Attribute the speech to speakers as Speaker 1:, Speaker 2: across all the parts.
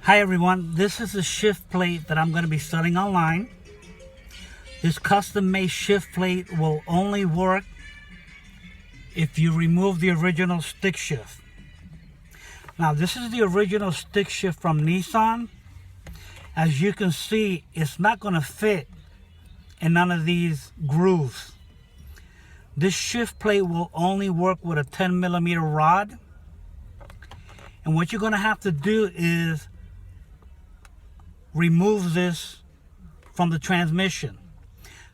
Speaker 1: Hi everyone, this is a shift plate that I'm going to be selling online. This custom made shift plate will only work if you remove the original stick shift. Now this is the original stick shift from Nissan. As you can see, it's not going to fit in none of these grooves. This shift plate will only work with a 10mm rod. And what you're going to have to do is remove this from the transmission.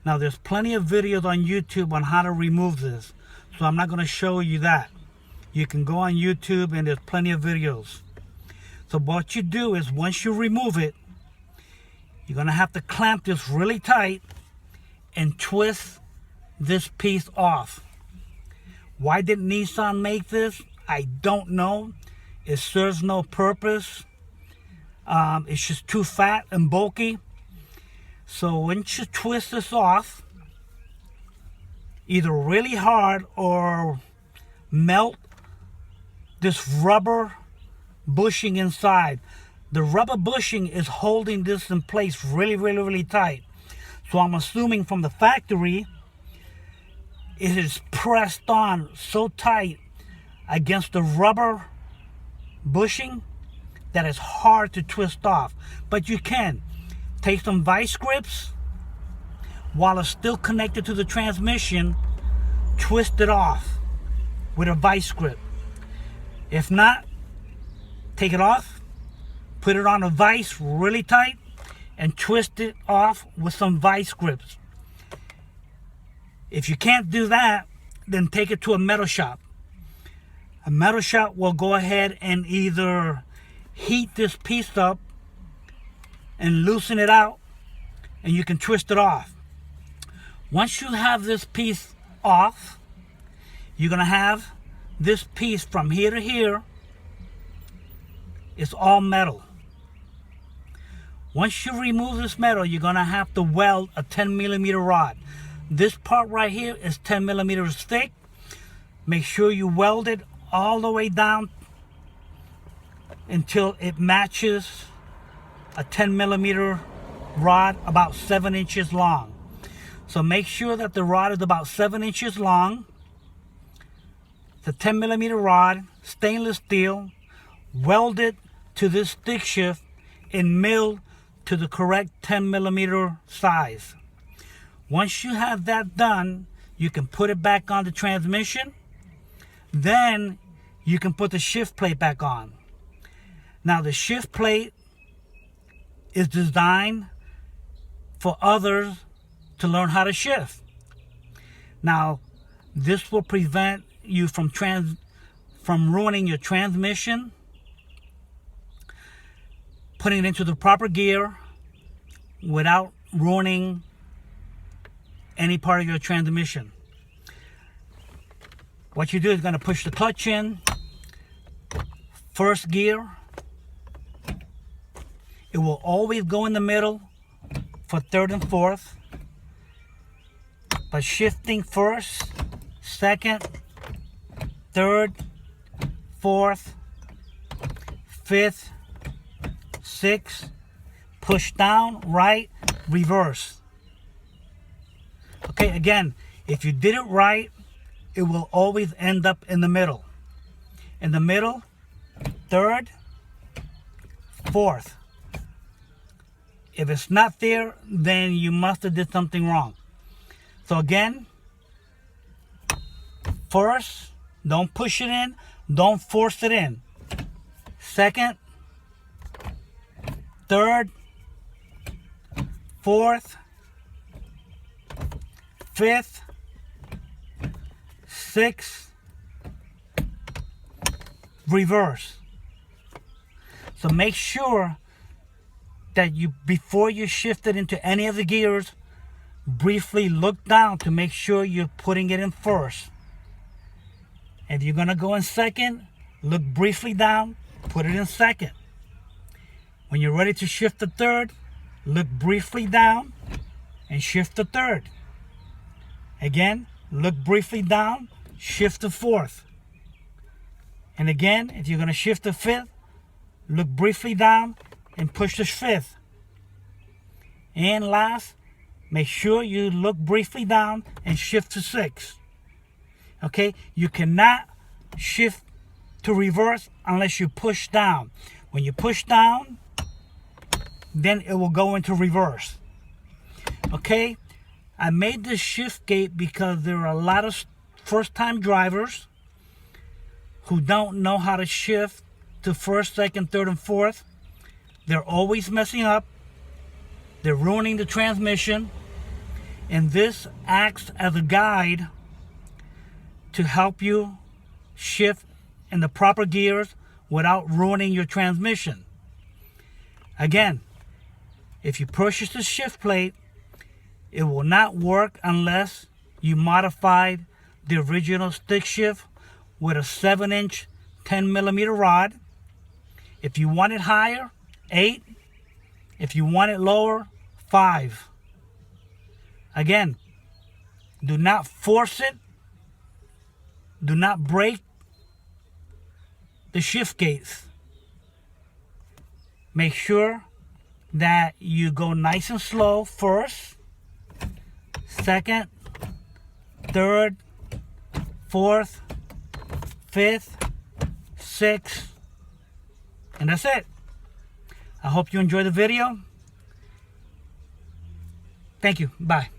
Speaker 1: Now there's plenty of videos on YouTube on how to remove this, so I'm not going to show you that. You can go on YouTube and there's plenty of videos. So what you do is, once you remove it, you're going to have to clamp this really tight and twist this piece off. Why did Nissan make this? I don't know. It serves no purpose. It's just too fat and bulky. So once you twist this off, either really hard or melt this rubber bushing inside. The rubber bushing is holding this in place really tight. So I'm assuming from the factory, it is pressed on so tight against the rubber bushing that is hard to twist off. But you can take some vice grips while it's still connected to the transmission, twist it off with a vice grip. If not, take it off, put it on a vice really tight, and twist it off with some vice grips. If you can't do that, then take it to a metal shop. A metal shop will go ahead and either heat this piece up and loosen it out, and you can twist it off. Once you have this piece off, you're going to have this piece from here to here. It's all metal. Once you remove this metal, you're going to have to weld a 10mm rod. This part right here is 10mm thick. Make sure you weld it all the way down until it matches a 10mm rod about 7 inches long. So make sure that the rod is about 7 inches long. The 10mm rod, stainless steel, welded to this stick shift and milled to the correct 10mm size. Once you have that done, you can put it back on the transmission. Then you can put the shift plate back on. Now the shift plate is designed for others to learn how to shift. Now this will prevent you from ruining your transmission, putting it into the proper gear without ruining any part of your transmission. What you do is going to push the clutch in, first gear. It will always go in the middle for third and fourth, but shifting first, second, third, fourth, fifth, sixth, push down, right, reverse. Okay, again, if you did it right, it will always end up in the middle. In the middle, third, fourth. If it's not there, then you must have did something wrong. So again, first, don't push it in, don't force it in. Second, third, fourth, fifth, sixth, reverse. So make sure that you, before you shift it into any of the gears, briefly look down to make sure you're putting it in first. If you're going to go in second, look briefly down, put it in second. When you're ready to shift the third, look briefly down and shift the third. Again, look briefly down, shift the fourth. And again, if you're going to shift the fifth, look briefly down and push to 5th. And last, make sure you look briefly down and shift to 6th. Okay, you cannot shift to reverse unless you push down. When you push down, then it will go into reverse. Okay, I made this shift gate because there are a lot of first-time drivers who don't know how to shift to 1st, 2nd, 3rd, and 4th. They're always messing up. They're ruining the transmission. And this acts as a guide to help you shift in the proper gears without ruining your transmission. Again, if you purchase the shift plate, it will not work unless you modified the original stick shift with a 7-inch 10mm rod. If you want it higher, 8. If you want it lower, 5. Again, do not force it. Do not break the shift gates. Make sure that you go nice and slow 1st, 2nd, 3rd, 4th, 5th, 6th, and that's it. I hope you enjoy the video. Thank you. Bye.